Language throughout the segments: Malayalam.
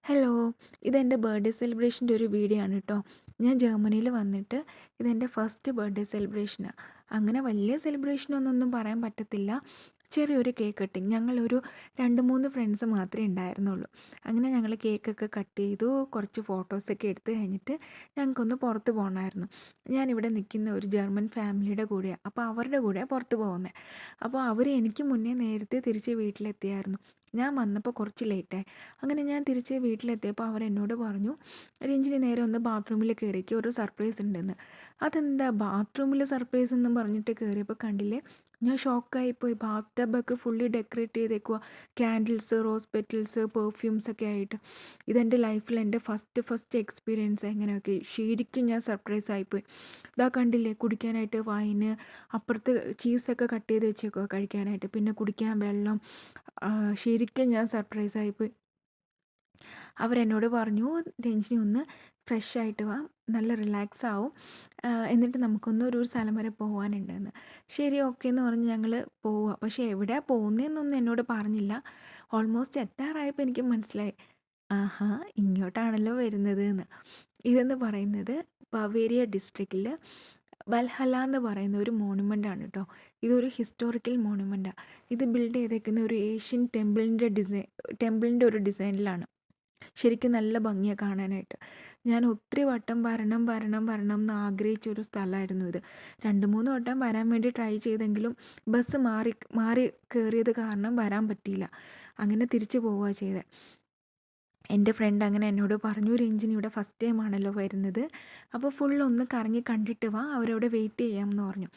ഹലോ, ഇതെൻ്റെ ബർത്ത്ഡേ സെലിബ്രേഷൻ്റെ ഒരു വീഡിയോ ആണ് കേട്ടോ. ഞാൻ ജർമ്മനിയിൽ വന്നിട്ട് ഇതെൻ്റെ ഫസ്റ്റ് ബർത്ത്ഡേ സെലിബ്രേഷനാണ്. അങ്ങനെ വലിയ സെലിബ്രേഷനൊന്നും പറയാൻ പറ്റത്തില്ല. ചെറിയൊരു കേക്ക് കട്ടിങ്. ഞങ്ങളൊരു 2-3 ഫ്രണ്ട്സ് മാത്രമേ ഉണ്ടായിരുന്നുള്ളൂ. അങ്ങനെ ഞങ്ങൾ കേക്കൊക്കെ കട്ട് ചെയ്തു. കുറച്ച് ഫോട്ടോസൊക്കെ എടുത്ത് കഴിഞ്ഞിട്ട് ഞങ്ങൾക്കൊന്ന് പുറത്ത് പോകണമായിരുന്നു. ഞാനിവിടെ നിൽക്കുന്ന ഒരു ജർമ്മൻ ഫാമിലിയുടെ കൂടെയാണ്. അപ്പോൾ അവരുടെ കൂടെയാണ് പുറത്ത് പോകുന്നത്. അപ്പോൾ അവർ എനിക്ക് മുന്നേ നേരത്തെ തിരിച്ച് വീട്ടിലെത്തിയായിരുന്നു. ഞാൻ വന്നപ്പോൾ കുറച്ച് ലേറ്റായി. അങ്ങനെ ഞാൻ തിരിച്ച് വീട്ടിലെത്തിയപ്പോൾ അവരെന്നോട് പറഞ്ഞു, "രഞ്ജിനി നേരെ ഒന്ന് ബാത്റൂമിൽ കയറിക്കോ, ഒരു സർപ്രൈസ് ഉണ്ടെന്ന്." അതെന്താ ബാത്റൂമിൽ സർപ്രൈസ് എന്നും പറഞ്ഞിട്ട് കയറിയപ്പോൾ കണ്ടില്ലേ, ഞാൻ ഷോക്കായിപ്പോയി. ബാത്ത് ടബൊക്കെ ഫുള്ളി ഡെക്കറേറ്റ് ചെയ്തേക്കുക, ക്യാൻഡിൽസ്, റോസ് പെറ്റൽസ്, പെർഫ്യൂംസ് ഒക്കെ ആയിട്ട്. ഇതെൻ്റെ ലൈഫിൽ എൻ്റെ ഫസ്റ്റ് എക്സ്പീരിയൻസ്. എങ്ങനെയൊക്കെ ശരിക്കും ഞാൻ സർപ്രൈസ് ആയിപ്പോയി. ഇതാ കണ്ടില്ലേ, കുടിക്കാനായിട്ട് വൈന്, അപ്പുറത്ത് ചീസൊക്കെ കട്ട് ചെയ്ത് വെച്ചേക്കുക കഴിക്കാനായിട്ട്, പിന്നെ കുടിക്കാൻ വെള്ളം. ശരിക്കും ഞാൻ സർപ്രൈസ് ആയിപ്പോയി. അവരെന്നോട് പറഞ്ഞു, "രഞ്ജിനി ഒന്ന് ഫ്രഷ് ആയിട്ട് വാ, നല്ല റിലാക്സ് ആവും, എന്നിട്ട് നമുക്കൊന്ന് ഒരു സ്ഥലം വരെ പോകാനുണ്ടെന്ന്." ശരി, ഓക്കെ എന്ന് പറഞ്ഞ് ഞങ്ങൾ പോവുക. പക്ഷേ എവിടെയാണ് പോകുന്നതെന്നൊന്നും എന്നോട് പറഞ്ഞില്ല. ഓൾമോസ്റ്റ് എത്താറായപ്പോൾ എനിക്ക് മനസ്സിലായി, ആഹാ ഇങ്ങോട്ടാണല്ലോ വരുന്നത് എന്ന്. ഇതെന്ന് പറയുന്നത് ബവേരിയ ഡിസ്ട്രിക്റ്റിൽ വൽഹല്ല എന്ന് പറയുന്ന ഒരു മോണുമെൻ്റ് ആണ് കേട്ടോ. ഇതൊരു ഹിസ്റ്റോറിക്കൽ മോണുമെൻ്റാണ്. ഇത് ബിൽഡ് ചെയ്തേക്കുന്ന ഒരു ഏഷ്യൻ ടെമ്പിളിൻ്റെ ഒരു ഡിസൈനിലാണ്. ശരിക്കും നല്ല ഭംഗിയാണ് കാണാനായിട്ട്. ഞാൻ ഒത്തിരി വട്ടം വരണം എന്ന് ആഗ്രഹിച്ചൊരു സ്ഥലമായിരുന്നു ഇത്. 2-3 വട്ടം വരാൻ വേണ്ടി ട്രൈ ചെയ്തെങ്കിലും ബസ് മാറി മാറി കയറിയത് കാരണം വരാൻ പറ്റിയില്ല. അങ്ങനെ തിരിച്ച് പോവുകയാണ് ചെയ്തത്. എൻ്റെ ഫ്രണ്ട് അങ്ങനെ എന്നോട് പറഞ്ഞു, "രഞ്ജിനി ഇവിടെ ഫസ്റ്റ് ടൈം ആണല്ലോ വരുന്നത്, അപ്പോൾ ഫുള്ളൊന്ന് കറങ്ങി കണ്ടിട്ട് വാ, അവരവിടെ വെയിറ്റ് ചെയ്യാം" എന്ന് പറഞ്ഞു.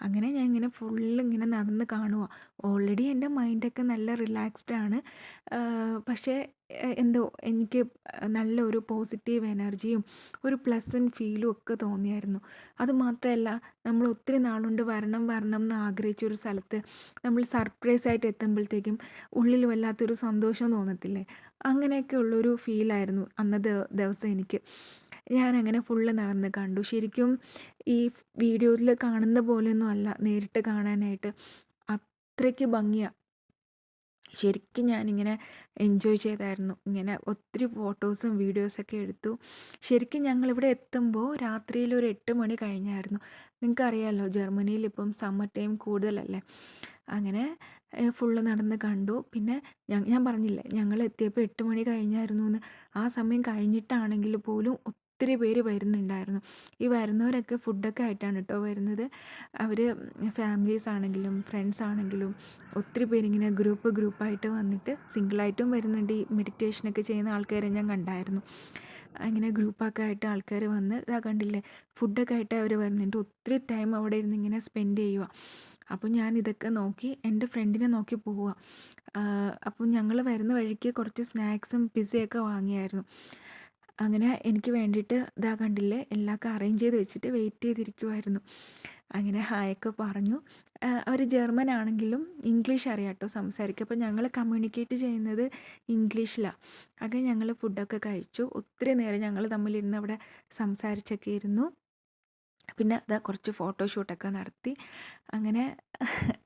അങ്ങനെ ഞാൻ ഇങ്ങനെ ഫുള്ളിങ്ങനെ നടന്ന് കാണുക. ഓൾറെഡി എൻ്റെ മൈൻഡൊക്കെ നല്ല റിലാക്സ്ഡ് ആണ്. പക്ഷേ എന്തോ എനിക്ക് നല്ലൊരു പോസിറ്റീവ് എനർജിയും ഒരു പ്ലസൻറ്റ് ഫീലും ഒക്കെ തോന്നിയായിരുന്നു. അതുമാത്രമല്ല, നമ്മൾ ഒത്തിരി നാളുകൊണ്ട് വരണം എന്ന് ആഗ്രഹിച്ച ഒരു സ്ഥലത്ത് നമ്മൾ സർപ്രൈസായിട്ട് എത്തുമ്പോഴത്തേക്കും ഉള്ളിൽ വല്ലാത്തൊരു സന്തോഷം തോന്നത്തില്ലേ? അങ്ങനെയൊക്കെ ഉള്ളൊരു ഫീലായിരുന്നു അന്നത്തെ ദിവസം എനിക്ക്. ഞാനങ്ങനെ ഫുള്ള് നടന്ന് കണ്ടു. ശരിക്കും ഈ വീഡിയോയിൽ കാണുന്ന പോലെയൊന്നും അല്ല നേരിട്ട് കാണാനായിട്ട്. അത്രയ്ക്ക് ഭംഗിയാണ്. ശരിക്കും ഞാനിങ്ങനെ എൻജോയ് ചെയ്തായിരുന്നു. ഇങ്ങനെ ഒത്തിരി ഫോട്ടോസും വീഡിയോസൊക്കെ എടുത്തു. ശരിക്കും ഞങ്ങളിവിടെ എത്തുമ്പോൾ രാത്രിയിൽ ഒരു 8 മണി കഴിഞ്ഞായിരുന്നു. നിങ്ങൾക്കറിയാമല്ലോ, ജർമ്മനിയിൽ ഇപ്പം സമ്മർ ടൈം കൂടുതലല്ലേ. അങ്ങനെ ഫുള്ള് നടന്ന് കണ്ടു. പിന്നെ ഞാൻ പറഞ്ഞില്ലേ, ഞങ്ങൾ എത്തിയപ്പോൾ 8 മണി കഴിഞ്ഞായിരുന്നു എന്ന്. ആ സമയം കഴിഞ്ഞിട്ടാണെങ്കിൽ പോലും ഒത്തിരി പേര് വരുന്നുണ്ടായിരുന്നു. ഈ വരുന്നവരൊക്കെ ഫുഡൊക്കെ ആയിട്ടാണ് കേട്ടോ വരുന്നത്. അവർ ഫാമിലീസ് ആണെങ്കിലും ഫ്രണ്ട്സ് ആണെങ്കിലും ഒത്തിരി പേരിങ്ങനെ ഗ്രൂപ്പായിട്ട് വന്നിട്ട് സിംഗിളായിട്ടും വരുന്നുണ്ട്. ഈ മെഡിറ്റേഷനൊക്കെ ചെയ്യുന്ന ആൾക്കാരെ ഞാൻ കണ്ടായിരുന്നു. അങ്ങനെ ഗ്രൂപ്പൊക്കെ ആയിട്ട് ആൾക്കാർ വന്ന് ഇതാ കണ്ടില്ലേ, ഫുഡൊക്കെ ആയിട്ട് അവർ വരുന്നുണ്ട്. ഒത്തിരി ടൈം അവിടെ ഇരുന്ന് ഇങ്ങനെ സ്പെൻഡ് ചെയ്യുക. അപ്പോൾ ഞാൻ ഇതൊക്കെ നോക്കി എൻ്റെ ഫ്രണ്ടിനെ നോക്കി പോവുക. അപ്പോൾ ഞങ്ങൾ വരുന്ന വഴിക്ക് കുറച്ച് സ്നാക്സും പിസയൊക്കെ വാങ്ങിയായിരുന്നു. അങ്ങനെ എനിക്ക് വേണ്ടിയിട്ട് ഇതാ കണ്ടില്ലേ, എല്ലാമൊക്കെ അറേഞ്ച് ചെയ്ത് വെച്ചിട്ട് വെയിറ്റ് ചെയ്തിരിക്കുമായിരുന്നു. അങ്ങനെ ഹായൊക്കെ പറഞ്ഞു. അവർ ജർമ്മൻ ആണെങ്കിലും ഇംഗ്ലീഷ് അറിയാം കേട്ടോ സംസാരിക്കുക. അപ്പോൾ ഞങ്ങൾ കമ്മ്യൂണിക്കേറ്റ് ചെയ്യുന്നത് ഇംഗ്ലീഷിലാണ്. അങ്ങനെ ഞങ്ങൾ ഫുഡൊക്കെ കഴിച്ചു. ഒത്തിരി നേരം ഞങ്ങൾ തമ്മിലിരുന്ന് അവിടെ സംസാരിച്ചൊക്കെ ഇരുന്നു. പിന്നെ ഇതാ കുറച്ച് ഫോട്ടോഷൂട്ടൊക്കെ നടത്തി. അങ്ങനെ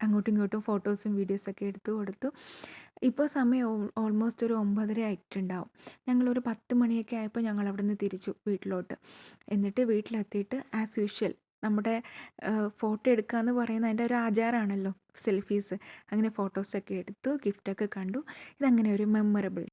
അങ്ങോട്ടും ഇങ്ങോട്ടും ഫോട്ടോസും വീഡിയോസൊക്കെ എടുത്തു കൊടുത്തു. ഇപ്പോൾ സമയം ഓൾമോസ്റ്റ് ഒരു 9:30 ആയിട്ടുണ്ടാവും. ഞങ്ങളൊരു 10 മണിയൊക്കെ ആയപ്പോൾ ഞങ്ങൾ അവിടെ നിന്ന് തിരിച്ചു വീട്ടിലോട്ട്. എന്നിട്ട് വീട്ടിലെത്തിയിട്ട് ആസ് യൂഷ്വൽ നമ്മുടെ ഫോട്ടോ എടുക്കുക എന്ന് പറയുന്നത് അതിൻ്റെ ഒരു ആചാരമാണല്ലോ, സെൽഫീസ്. അങ്ങനെ ഫോട്ടോസൊക്കെ എടുത്തു, ഗിഫ്റ്റൊക്കെ കണ്ടു. ഇതങ്ങനെ ഒരു മെമ്മറബിൾ